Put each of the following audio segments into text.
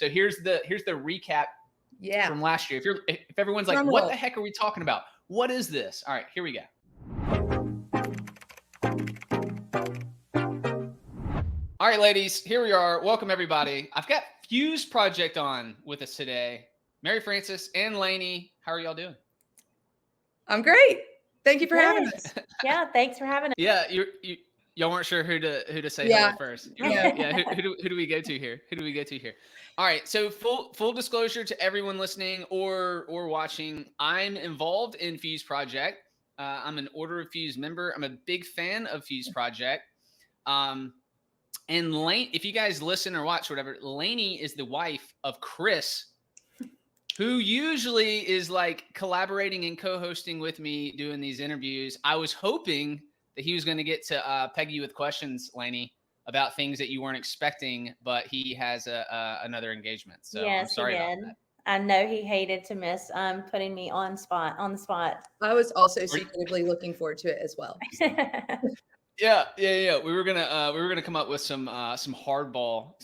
So here's the recap from last year. If everyone's like, what the heck are we talking about? What is this? All right, here we go. All right, ladies, here we are. Welcome, everybody. I've got Fuse Project on with us today. Mary Frances and Lainey, how are y'all doing? I'm great. Thank you for having us. Yeah, thanks for having us. Yeah, y'all weren't sure who to say hello first. Yeah. Who do we go to here? All right. So full disclosure to everyone listening or watching, I'm involved in Fuse Project. I'm an Order of Fuse member. I'm a big fan of Fuse Project. And Lane, if you guys listen or watch whatever, Lainey is the wife of Chris, who usually is like collaborating and co-hosting with me doing these interviews. I was hoping that he was going to get to peg you with questions, Lainey, about things that you weren't expecting, but he has another engagement. So yes, I'm sorry about that. I know he hated to miss putting me on the spot. I was also secretly looking forward to it as well. So. Yeah. We were gonna come up with some hardball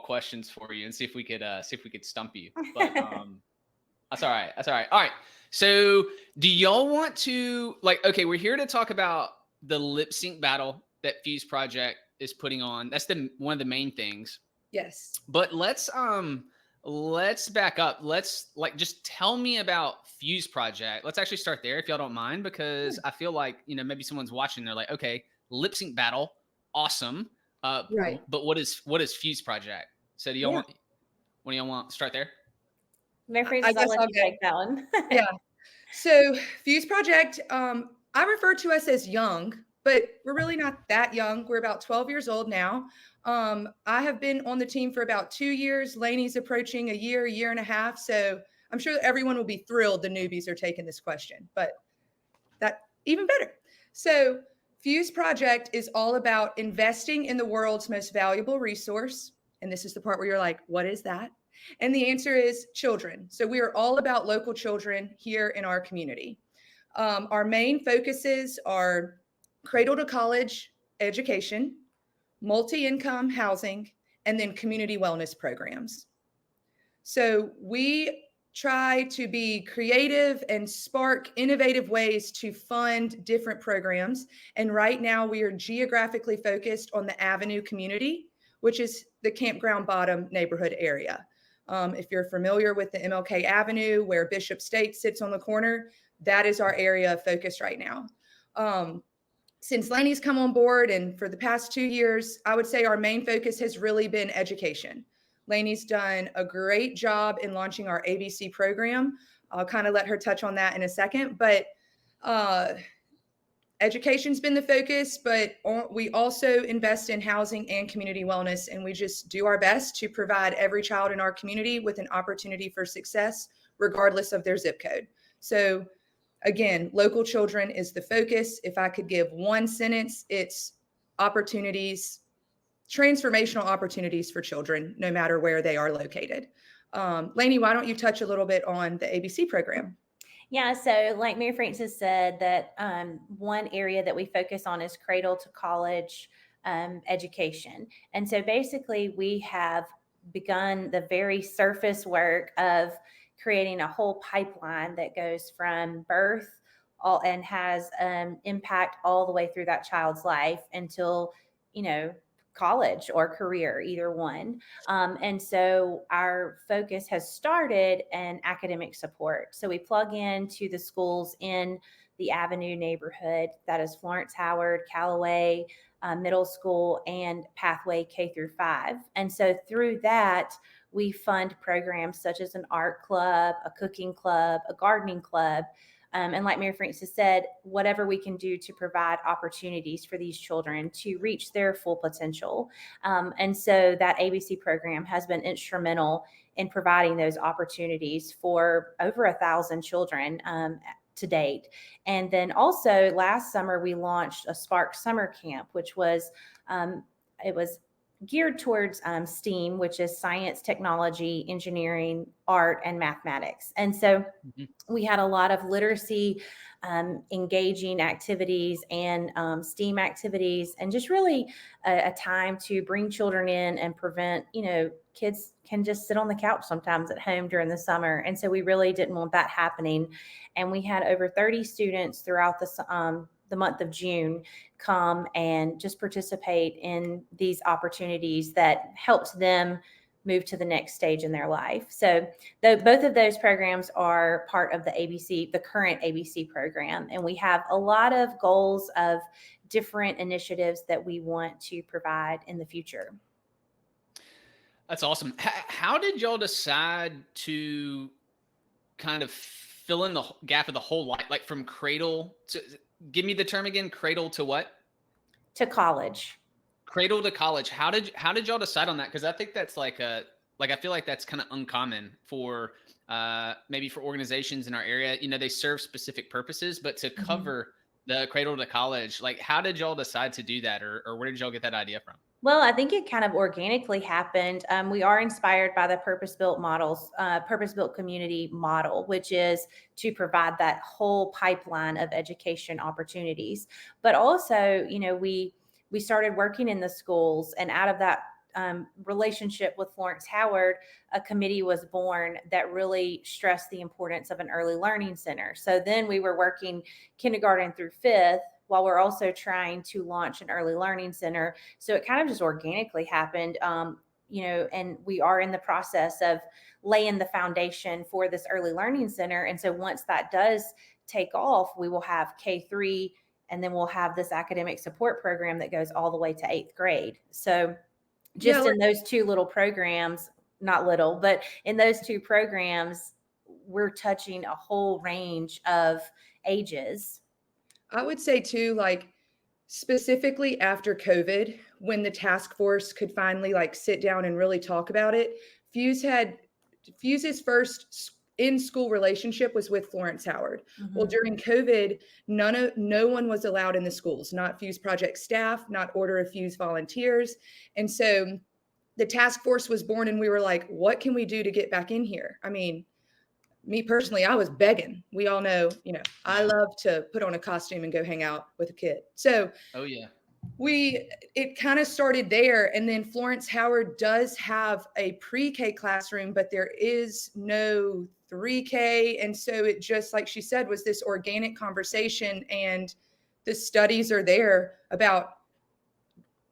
questions for you and see if we could stump you. But that's all right. All right. So do y'all want to okay, we're here to talk about the lip sync battle that Fuse Project is putting on. That's one of the main things. Yes. But let's back up. Let's just tell me about Fuse Project. Let's actually start there if y'all don't mind, because I feel like, maybe someone's watching. They're like, okay, lip sync battle. Awesome. Right. But what is Fuse Project? So do y'all want to start there? Mary Frances, I'll let you take that one. Yeah. So Fuse Project, I refer to us as young, but we're really not that young. We're about 12 years old now. I have been on the team for about 2 years. Lainey's approaching a year and a half. So I'm sure everyone will be thrilled the newbies are taking this question, but that even better. So Fuse Project is all about investing in the world's most valuable resource. And this is the part where you're like, what is that? And the answer is children. So we are all about local children here in our community. Our main focuses are cradle to college education, multi-income housing, and then community wellness programs. So we try to be creative and spark innovative ways to fund different programs. And right now we are geographically focused on the Avenue community, which is the Campground Bottom neighborhood area. If you're familiar with the MLK Avenue, where Bishop State sits on the corner, that is our area of focus right now. Since Lainey's come on board and for the past 2 years, I would say our main focus has really been education. Lainey's done a great job in launching our ABC program. I'll kind of let her touch on that in a second, but education's been the focus, but we also invest in housing and community wellness, and we just do our best to provide every child in our community with an opportunity for success, regardless of their zip code. So again, local children is the focus. If I could give one sentence, it's opportunities, transformational opportunities for children, no matter where they are located. Lainey, why don't you touch a little bit on the ABC program? Yeah, so like Mary Frances said, that one area that we focus on is cradle to college education. And so basically we have begun the very surface work of creating a whole pipeline that goes from birth and has impact all the way through that child's life until, college or career, either one. And so our focus has started in academic support. So we plug into the schools in the Avenue neighborhood, that is Florence Howard, Callaway Middle School, and Pathway K through 5. And so through that, we fund programs such as an art club, a cooking club, a gardening club. And like Mary Frances said, whatever we can do to provide opportunities for these children to reach their full potential. And so that ABC program has been instrumental in providing those opportunities for over 1,000 children to date. And then also last summer, we launched a Spark Summer Camp, which was, it was geared towards STEAM, which is science, technology, engineering, art, and mathematics. And so Mhm. we had a lot of literacy engaging activities and STEAM activities, and just really a time to bring children in and prevent, kids can just sit on the couch sometimes at home during the summer. And so we really didn't want that happening. And we had over 30 students throughout the month of June come and just participate in these opportunities that helped them move to the next stage in their life. So both of those programs are part of the current ABC program. And we have a lot of goals of different initiatives that we want to provide in the future. That's awesome. How did y'all decide to kind of fill in the gap of the whole life, like from cradle to, give me the term again, cradle to what? To college. Cradle to college. How did y'all decide on that? Because I think that's I feel like that's kind of uncommon for maybe for organizations in our area. They serve specific purposes, but to cover the cradle to college, like how did y'all decide to do that, or where did y'all get that idea from? Well, I think it kind of organically happened. We are inspired by the purpose-built community model, which is to provide that whole pipeline of education opportunities. But also, we started working in the schools, and out of that relationship with Florence Howard, a committee was born that really stressed the importance of an early learning center. So then we were working kindergarten through fifth, while we're also trying to launch an early learning center. So it kind of just organically happened, and we are in the process of laying the foundation for this early learning center. And so once that does take off, we will have K-3, and then we'll have this academic support program that goes all the way to 8th grade. So just in those two little programs, not little, but in those two programs, we're touching a whole range of ages. I would say too, like specifically after COVID, when the task force could finally like sit down and really talk about it, Fuse's first in-school relationship was with Florence Howard. Well, during COVID, no one was allowed in the schools, not Fuse Project staff, not Order of Fuse volunteers. And so the task force was born, and we were like, what can we do to get back in here? I mean, me personally, I was begging. We all know, I love to put on a costume and go hang out with a kid. So Oh yeah. it kind of started there. And then Florence Howard does have a pre-K classroom, but there is no 3K. And so it just, like she said, was this organic conversation. And the studies are there about,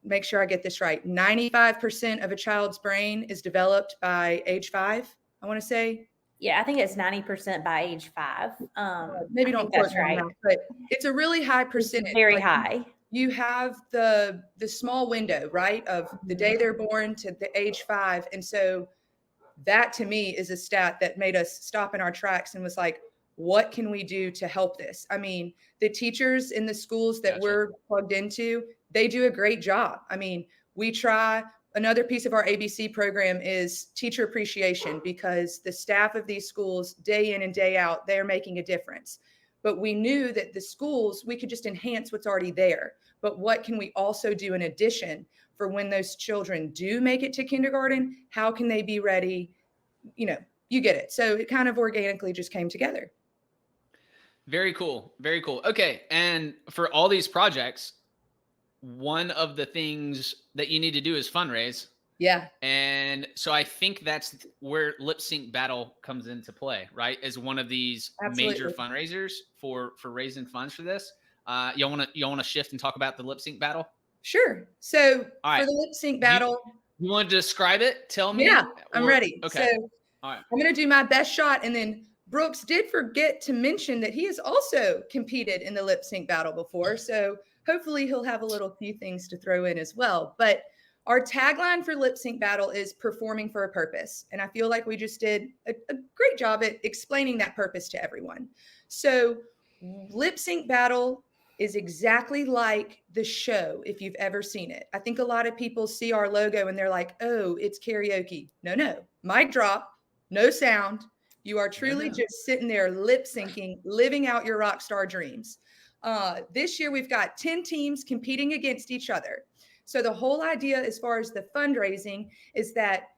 make sure I get this right, 95% of a child's brain is developed by age 5, I want to say. Yeah, I think it's 90% by age 5. Maybe I don't think quote that's me on right. that, but it's a really high percentage. Very high. You have the small window, right, of the day they're born to the age 5. And so that to me is a stat that made us stop in our tracks and was like, what can we do to help this? I mean, the teachers in the schools that we're plugged into, they do a great job. I mean, we try. Another piece of our ABC program is teacher appreciation, because the staff of these schools, day in and day out, they're making a difference. But we knew that the schools, we could just enhance what's already there. But what can we also do in addition for when those children do make it to kindergarten? How can they be ready? You get it. So it kind of organically just came together. Very cool. Very cool. Okay. And for all these projects, one of the things that you need to do is fundraise. Yeah. And so I think that's where Lip Sync Battle comes into play, right? As one of these major fundraisers for raising funds for this. Y'all want to shift and talk about the Lip Sync Battle? Sure. So for the Lip Sync Battle, you want to describe it? Tell me. Yeah, I'm ready. Okay. So all right. I'm going to do my best shot, and then Brooks did forget to mention that he has also competed in the Lip Sync Battle before. So hopefully he'll have a little few things to throw in as well. But our tagline for Lip Sync Battle is performing for a purpose. And I feel like we just did a great job at explaining that purpose to everyone. So Lip Sync Battle is exactly like the show, if you've ever seen it. I think a lot of people see our logo and they're like, oh, it's karaoke. No. Mic drop, no sound. You are truly just sitting there lip syncing, living out your rock star dreams. This year, we've got 10 teams competing against each other. So the whole idea as far as the fundraising is that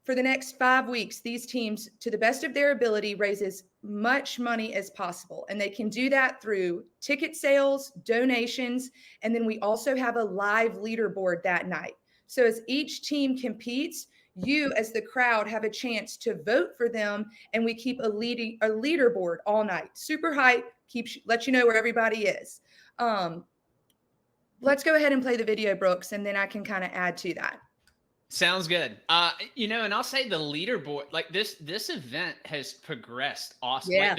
for the next 5 weeks, these teams, to the best of their ability, raise as much money as possible. And they can do that through ticket sales, donations, and then we also have a live leaderboard that night. So as each team competes, you as the crowd have a chance to vote for them, and we keep a leaderboard all night. Super hype, let you know where everybody is. Let's go ahead and play the video, Brooks, and then I can kind of add to that. Sounds good. And I'll say the leaderboard, like this event has progressed awesome. Yeah.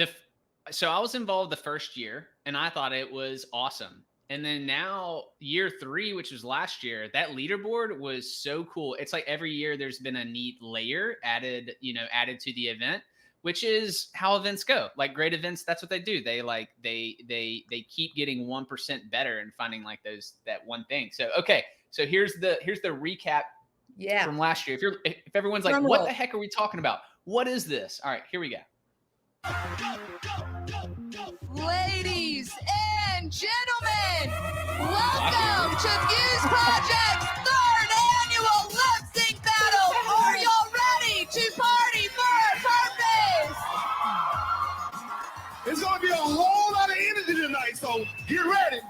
So I was involved the first year and I thought it was awesome. And then now year 3, which was last year, that leaderboard was so cool. It's like every year there's been a neat layer added to the event, which is how events go. Like great events, that's what they do. They keep getting 1% better and finding like that one thing. So, okay. So here's the recap. Yeah. From last year. If everyone's like, what the heck are we talking about? What is this? All right, here we go. Ladies and gentlemen, welcome to Fuse Project's 3rd annual lip sync battle. Are y'all ready to party for a purpose? It's going to be a whole lot of energy tonight, so get ready.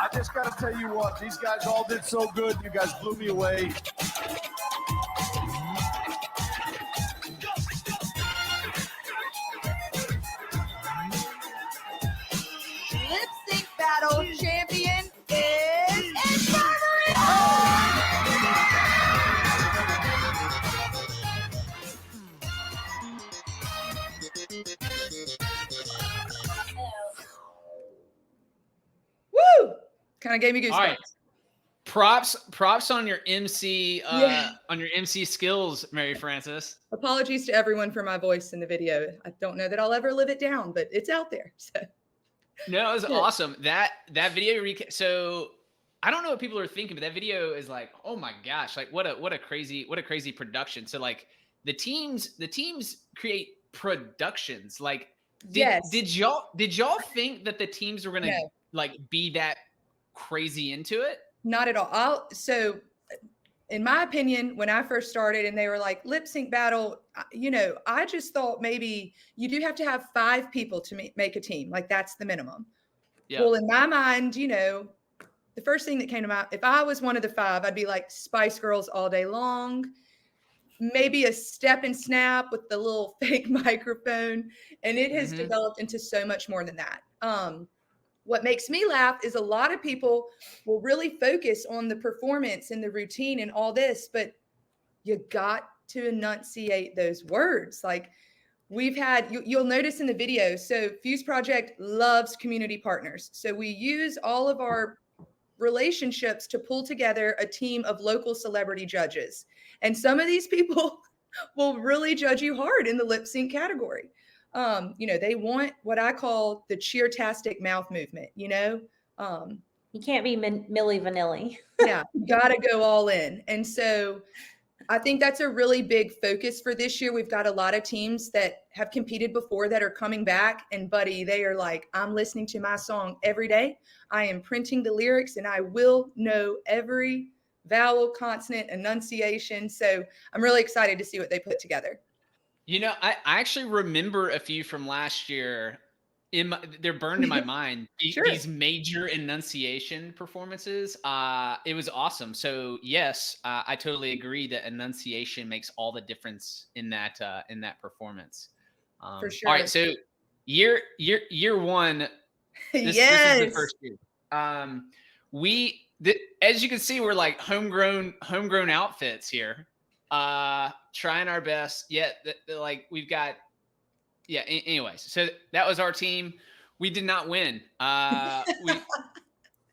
I just got to tell you what, these guys all did so good. You guys blew me away. Lip sync battle champion is Infirmary. Woo! Kind of gave me goosebumps. All right. Props on your MC on your MC skills, Mary Frances. Apologies to everyone for my voice in the video. I don't know that I'll ever live it down, but it's out there. So No, it was awesome. That video recap. So I don't know what people are thinking, but that video is like, oh my gosh, like what a crazy production. So like the teams create productions. Like did y'all think that the teams were gonna like be that crazy into it? Not at all. So in my opinion, when I first started and they were like lip sync battle, I just thought maybe you do have to have 5 people to make a team. Like that's the minimum. Yeah. Well, in my mind, the first thing that came to mind, if I was one of the 5, I'd be like Spice Girls all day long, maybe a step and snap with the little fake microphone. And it has developed into so much more than that. What makes me laugh is a lot of people will really focus on the performance and the routine and all this, but you got to enunciate those words. Like we've had, you'll notice in the video, so Fuse Project loves community partners. So we use all of our relationships to pull together a team of local celebrity judges. And some of these people will really judge you hard in the lip sync category. They want what I call the cheer-tastic mouth movement, You can't be Milli Vanilli. Yeah, you gotta go all in. And so I think that's a really big focus for this year. We've got a lot of teams that have competed before that are coming back, and buddy, they are like, I'm listening to my song every day. I am printing the lyrics and I will know every vowel, consonant, enunciation. So I'm really excited to see what they put together. I actually remember a few from last year. They're burned in my mind. Sure. These major enunciation performances. It was awesome. So yes, I totally agree that enunciation makes all the difference in that performance. For sure. All right. So year 1. This is the first year. As you can see, we're like homegrown outfits here. Trying our best. Yeah, like we've got Yeah. Anyways, so that was our team. We did not win.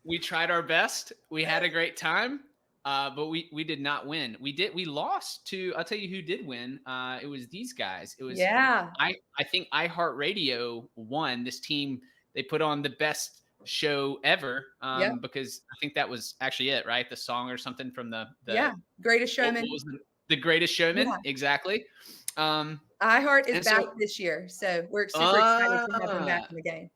We tried our best. We had a great time, but we did not win. We lost to. I'll tell you who did win. It was these guys. It was Yeah. I think iHeartRadio won. This team, they put on the best show ever, Yep. because I think that was actually it, right? The song or something from the Yeah. Greatest what Showman. was the Greatest Showman? Yeah. Exactly. iHeart is And back so this year, so we're super excited to have them back ah, in the game.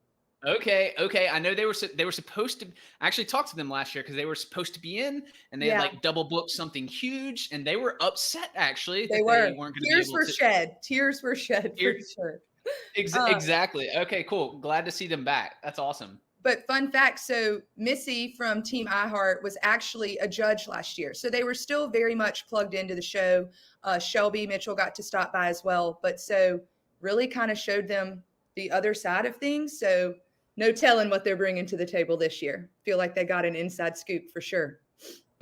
okay. I know they were supposed to. I actually talked to them last year because they were supposed to be in, and they had Yeah, like double booked something huge, and they were upset actually they that they were. weren't going to be Tears able were to. shed. Tears were shed for Here, sure. Um, exactly. Okay, cool. Glad to see them back. That's awesome. But fun fact, so Missy from Team iHeart was actually a judge last year. So they were still very much plugged into the show. Shelby Mitchell got to stop by as well. But so really kind of showed them the other side of things. So no telling what they're bringing to the table this year. Feel like they got an inside scoop for sure.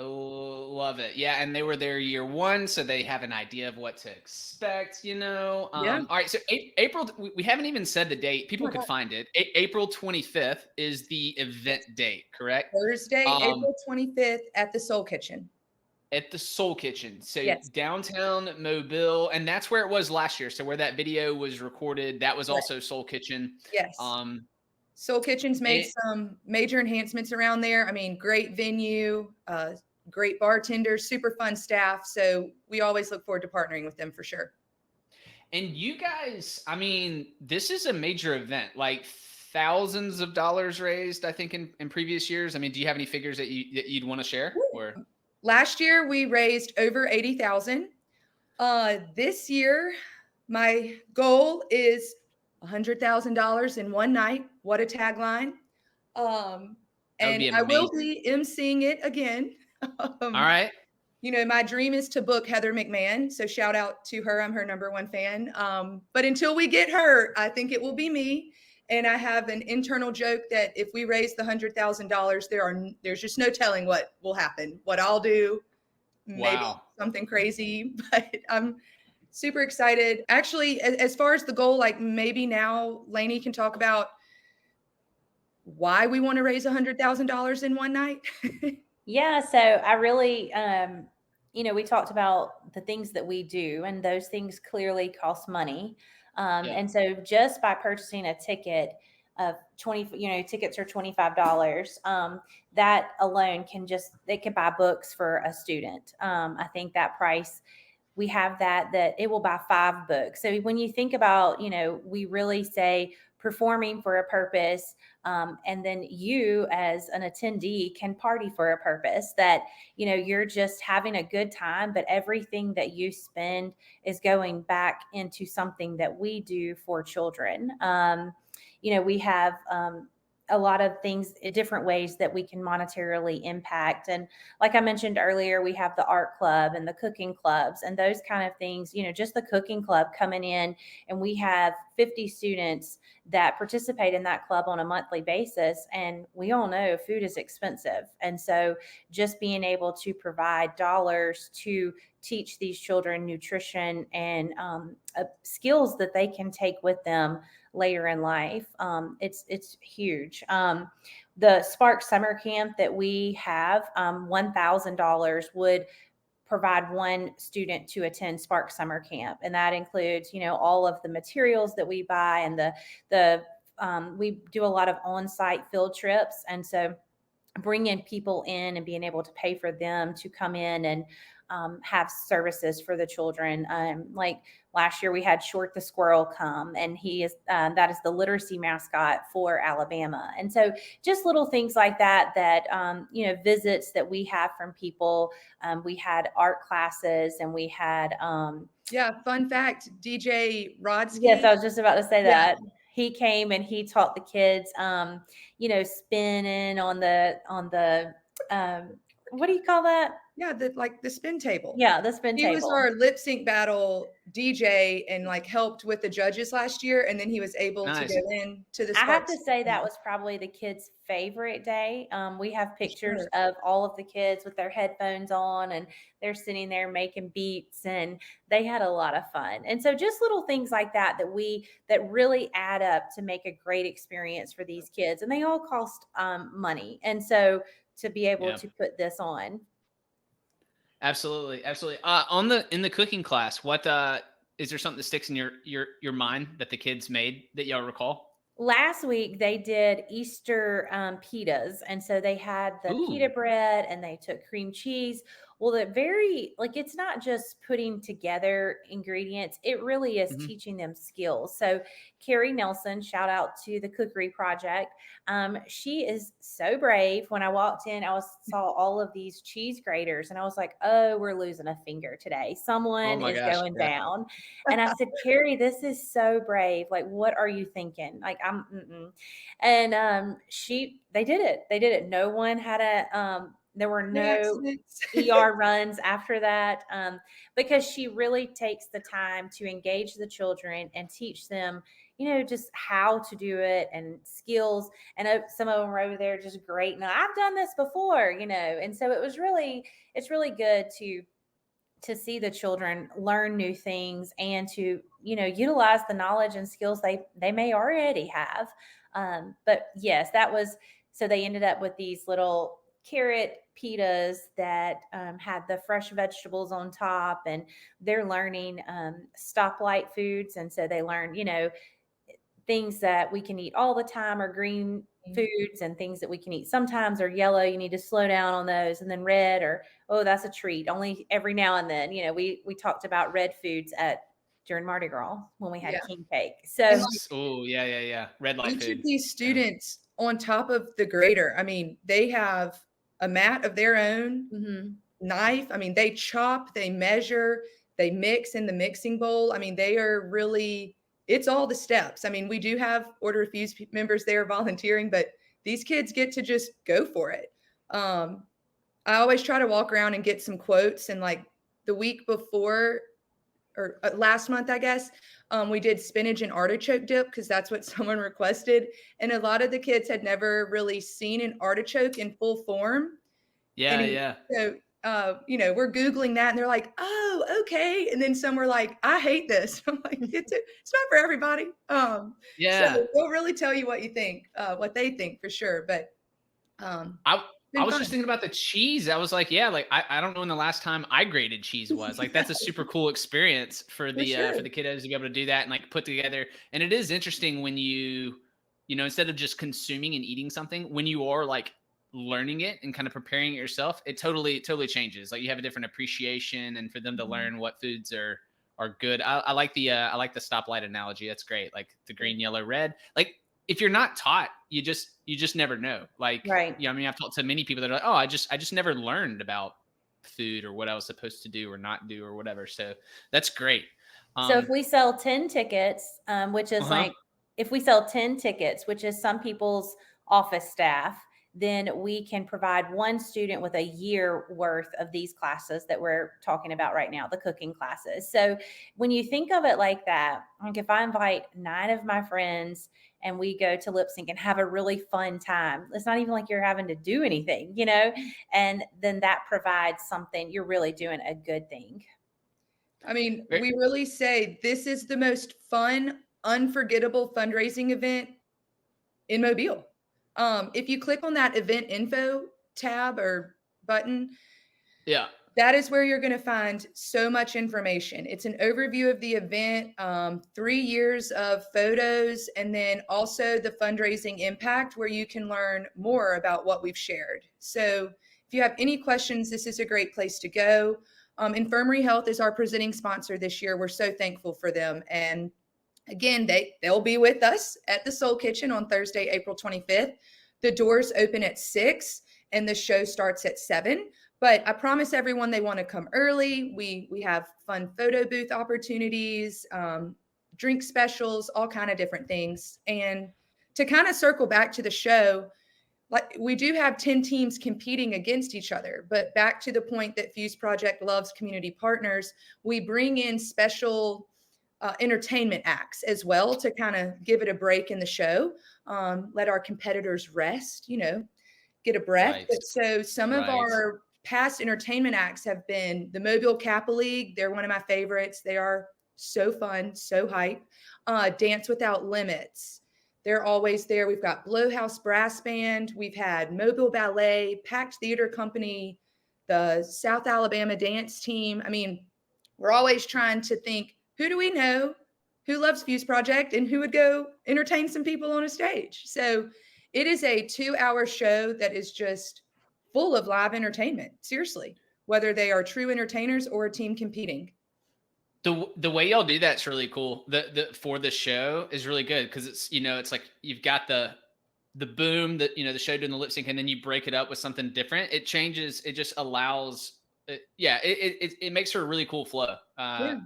Oh, love it. Yeah, and they were there year one, so they have an idea of what to expect, you know. Yeah. All right, so April, we haven't even said the date. People my could God. find it. April 25th is the event date, correct? Thursday, Um, April 25th at the Soul Kitchen. At the Soul Kitchen. So Yes. downtown Mobile, and that's where it was last year. So where that video was recorded, that was Right. also Soul Kitchen. Yes. Soul Kitchen's made some major enhancements around there. I mean, great venue, great bartenders, super fun staff. So we always look forward to partnering with them for sure. And you guys, I mean, this is a major event, like thousands of dollars raised, I think, in previous years. I mean, do you have any figures that you'd want to share? Or Last year we raised over 80,000. This year, my goal is $100,000 in one night. What a tagline! That would And be I will amazing. be emceeing it again. All right. You know, my dream is to book Heather McMahon. So shout out to her. I'm her #1 fan. But until we get her, I think it will be me. And I have an internal joke that if we raise the $100,000, there's just no telling what will happen, what I'll do, maybe Wow. something crazy. But I'm super excited. Actually, as far as the goal, like maybe now Lainey can talk about why we want to raise $100,000 in one night. Yeah, so I really, we talked about the things that we do, and those things clearly cost money. Yeah. And so just by purchasing a ticket of tickets are $25. That alone they can buy books for a student. I think that price, we have that it will buy 5 books. So when you think about, we really say performing for a purpose, and then you as an attendee can party for a purpose, that you're just having a good time, but everything that you spend is going back into something that we do for children. We have a lot of things, different ways that we can monetarily impact. And like I mentioned earlier, we have the art club and the cooking clubs and those kind of things, just the cooking club coming in, and we have 50 students that participate in that club on a monthly basis. And we all know food is expensive. And so just being able to provide dollars to teach these children nutrition and skills that they can take with them later in life, it's huge. The Spark Summer Camp that we have, $1,000 would provide one student to attend Spark Summer Camp, and that includes all of the materials that we buy, and we do a lot of on-site field trips, and so bringing people in and being able to pay for them to come in and have services for the children. Like last year we had Short the Squirrel come, and he is that is the literacy mascot for Alabama. And so just little things like that visits that we have from people. We had art classes, and we had Yeah, fun fact, DJ Rodsky. yes, I was just about to say Yeah. that. He came and he taught the kids spinning on the what do you call that? Yeah, the spin table. Yeah, the spin He was table. our lip sync battle DJ and like helped with the judges last year, and then he was able to Nice. go in to the I have Sparks. to say that was probably the kids' favorite day. We have pictures sure. of all of the kids with their headphones on, and they're sitting there making beats, and they had a lot of fun. And so, just little things like that that really add up to make a great experience for these kids, and they all cost money. And so, to be able Yeah. to put this on. Absolutely, absolutely. In the cooking class, what is there something that sticks in your mind that the kids made that y'all recall? Last week they did Easter pitas, and so they had the Ooh. pita bread and they took cream cheese. Well, it's not just putting together ingredients, it really is Mhm. teaching them skills. So Carrie Nelson, shout out to the Cookery Project. She is so brave. When I walked in, saw all of these cheese graters, and I was like, oh, we're losing a finger today. Someone my is gosh, going yeah. down. And I said, Carrie, this is so brave. Like, what are you thinking? Like, and they did it. They did it. No one had there were No no accidents. ER runs after that, because she really takes the time to engage the children and teach them, just how to do it and skills. And some of them were over there just great. Now I've done this before, and so it's really good to see the children learn new things and to utilize the knowledge and skills they may already have. But yes, so they ended up with these little carrot pitas that had the fresh vegetables on top, and they're learning stoplight foods. And so they learn things that we can eat all the time are green foods, and things that we can eat sometimes are yellow. You need to slow down on those. And then red, or, oh, that's a treat, only every now and then. We talked about red foods during Mardi Gras when we had Yeah. king cake. And So Oh, yeah. Red light each food. of these students on top of the grater, I mean, they have a mat of their own, knife. I mean, they chop, they measure, they mix in the mixing bowl. I mean, they are really, it's all the steps. I mean, we do have Order of Fuse members there volunteering, but these kids get to just go for it. I always try to walk around and get some quotes. And like the week before, or last month, I guess, we did spinach and artichoke dip because that's what someone requested. And a lot of the kids had never really seen an artichoke in full form. Yeah. So, we're Googling that and they're like, oh, okay. And then some were like, I hate this. I'm like, it's not for everybody. Yeah. So they'll really tell you what you think, what they think for sure. But, I was just thinking about the cheese. I was like, yeah, like I don't know when the last time I grated cheese was. Like that's a super cool experience for the sure. for the kiddos to be able to do that and like put together. And it is interesting when instead of just consuming and eating something, when you are like learning it and kind of preparing it yourself, it totally changes. Like you have a different appreciation, and for them to learn what foods are good. I like the stoplight analogy. That's great. Like the green, yellow, red. Like if you're not taught, you just never know. Like, right. I mean, I've talked to many people that are like, oh, I just never learned about food or what I was supposed to do or not do or whatever. So that's great. So if we sell 10 tickets, which is like, if we sell 10 tickets, which is some people's office staff, then we can provide one student with a year worth of these classes that we're talking about right now, the cooking classes. So when you think of it like that, like if I invite 9 of my friends and we go to lip sync and have a really fun time, it's not even like you're having to do anything, and then that provides something, you're really doing a good thing. I mean, we really say this is the most fun, unforgettable fundraising event in Mobile. If you click on that event info tab or button, that is where you're going to find so much information. It's an overview of the event, 3 years of photos, and then also the fundraising impact where you can learn more about what we've shared. So if you have any questions, this is a great place to go. Infirmary Health is our presenting sponsor this year. We're so thankful for them. And again, they'll be with us at the Soul Kitchen on Thursday, April 25th. The doors open at 6 and the show starts at 7. But I promise everyone they want to come early. We have fun photo booth opportunities, drink specials, all kind of different things. And to kind of circle back to the show, like we do have 10 teams competing against each other, but back to the point that Fuse Project loves community partners, we bring in special entertainment acts as well to kind of give it a break in the show, let our competitors rest, get a breath. Right. But so some of Right. our past entertainment acts have been the Mobile Kappa League. They're one of my favorites. They are so fun, so hype. Dance Without Limits. They're always there. We've got Blowhouse Brass Band. We've had Mobile Ballet, Packed Theater Company, the South Alabama Dance Team. I mean, we're always trying to think, who do we know who loves Fuse Project and who would go entertain some people on a stage? So it is a 2-hour show that is just full of live entertainment. Seriously, whether they are true entertainers or a team competing. The way y'all do that's really cool. The for the show is really good because it's it's like you've got the boom that the show doing the lip sync and then you break it up with something different. It changes. It just allows. It makes for a really cool flow at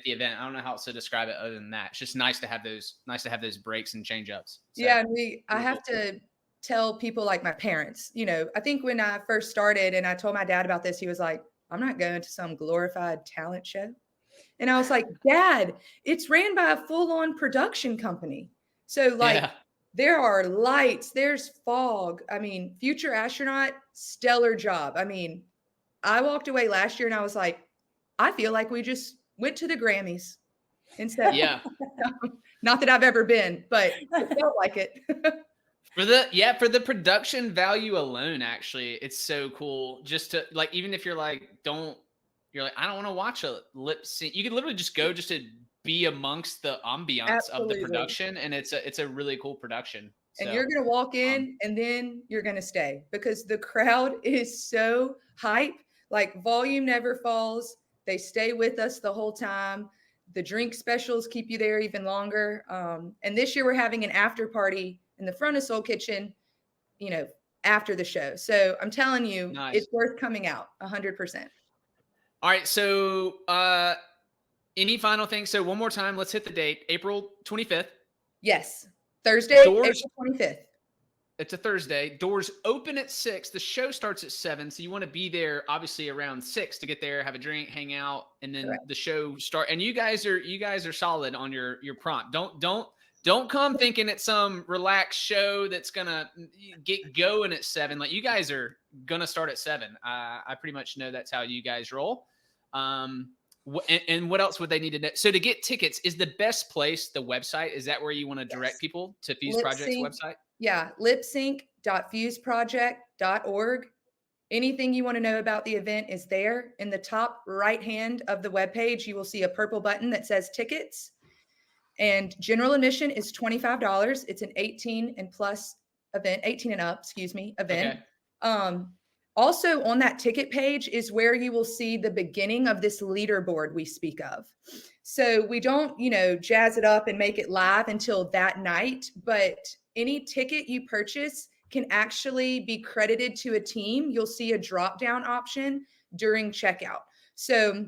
the event. I don't know how else to describe it other than that. It's just nice to have those breaks and change ups. So, yeah, and I have to tell people like my parents. I think when I first started and I told my dad about this, he was like, "I'm not going to some glorified talent show." And I was like, Dad, it's ran by a full-on production company. So there are lights, there's fog. I mean, Future Astronaut, stellar job. I mean, I walked away last year and I was like, I feel like we just went to the Grammys instead. Yeah. Not that I've ever been, but it felt like it. For the production value alone, actually, it's so cool. Just to even if you're like, I don't want to watch a lip sync. You could literally just go just to be amongst the ambiance Absolutely. of the production. And it's a really cool production. And you're going to walk in and then you're going to stay because the crowd is so hype. Like volume never falls. They stay with us the whole time. The drink specials keep you there even longer. And this year we're having an after party in the front of Soul Kitchen, after the show. So I'm telling you, It's worth coming out 100%. All right. So any final things? So one more time, let's hit the date, April 25th. Yes. Thursday, April 25th. It's a Thursday. Doors open at 6. The show starts at 7. So you want to be there obviously around 6 to get there, have a drink, hang out, and then the show start. And you guys are solid on your prompt. Don't come thinking it's some relaxed show that's gonna get going at 7. Like you guys are gonna start at 7. I pretty much know that's how you guys roll. And what else would they need to know? So to get tickets, is the best place the website? Is that where you want to direct people to Fuse Project's website? Yeah, lipsync.fuseproject.org. Anything you want to know about the event is there. In the top right hand of the webpage, you will see a purple button that says tickets. And general admission is $25. It's an 18 and up, event. Okay. Also on that ticket page is where you will see the beginning of this leaderboard we speak of. So we don't, jazz it up and make it live until that night, but any ticket you purchase can actually be credited to a team. You'll see a drop-down option during checkout. So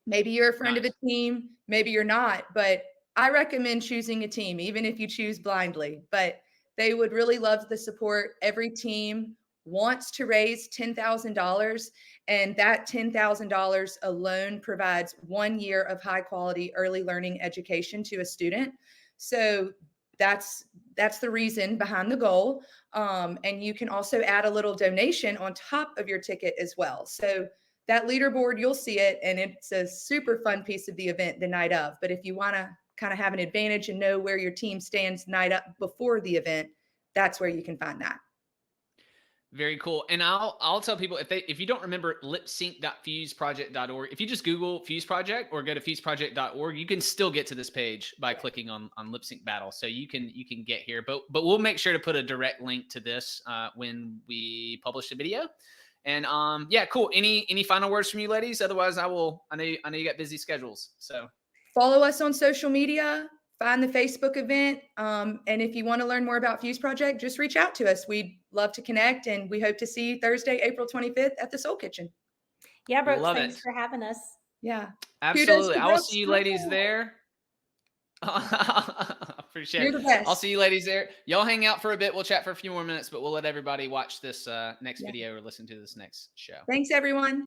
maybe you're a friend of a team, maybe you're not, but I recommend choosing a team, even if you choose blindly, but they would really love the support. Every team wants to raise $10,000, and that $10,000 alone provides 1 year of high quality early learning education to a student. So that's the reason behind the goal. And you can also add a little donation on top of your ticket as well. So that leaderboard, you'll see it, and it's a super fun piece of the event the night of. But if you want to kind of have an advantage and know where your team stands night up before the event, that's where you can find that. Very cool. And I'll tell people if you don't remember lipsync.fuseproject.org, if you just Google Fuse Project or go to fuseproject.org, you can still get to this page by clicking on Lip Sync Battle. So you can get here, but we'll make sure to put a direct link to this when we publish the video. And cool. Any final words from you ladies? Otherwise I know you got busy schedules. So follow us on social media. Find the Facebook event. And if you want to learn more about Fuse Project, just reach out to us. We'd love to connect, and we hope to see you Thursday, April 25th at the Soul Kitchen. Yeah, Brooks, thanks for having us. Yeah. Absolutely. I will see you ladies there. Appreciate You're it. the best. I'll see you ladies there. Y'all hang out for a bit. We'll chat for a few more minutes, but we'll let everybody watch this next Yeah. video or listen to this next show. Thanks, everyone.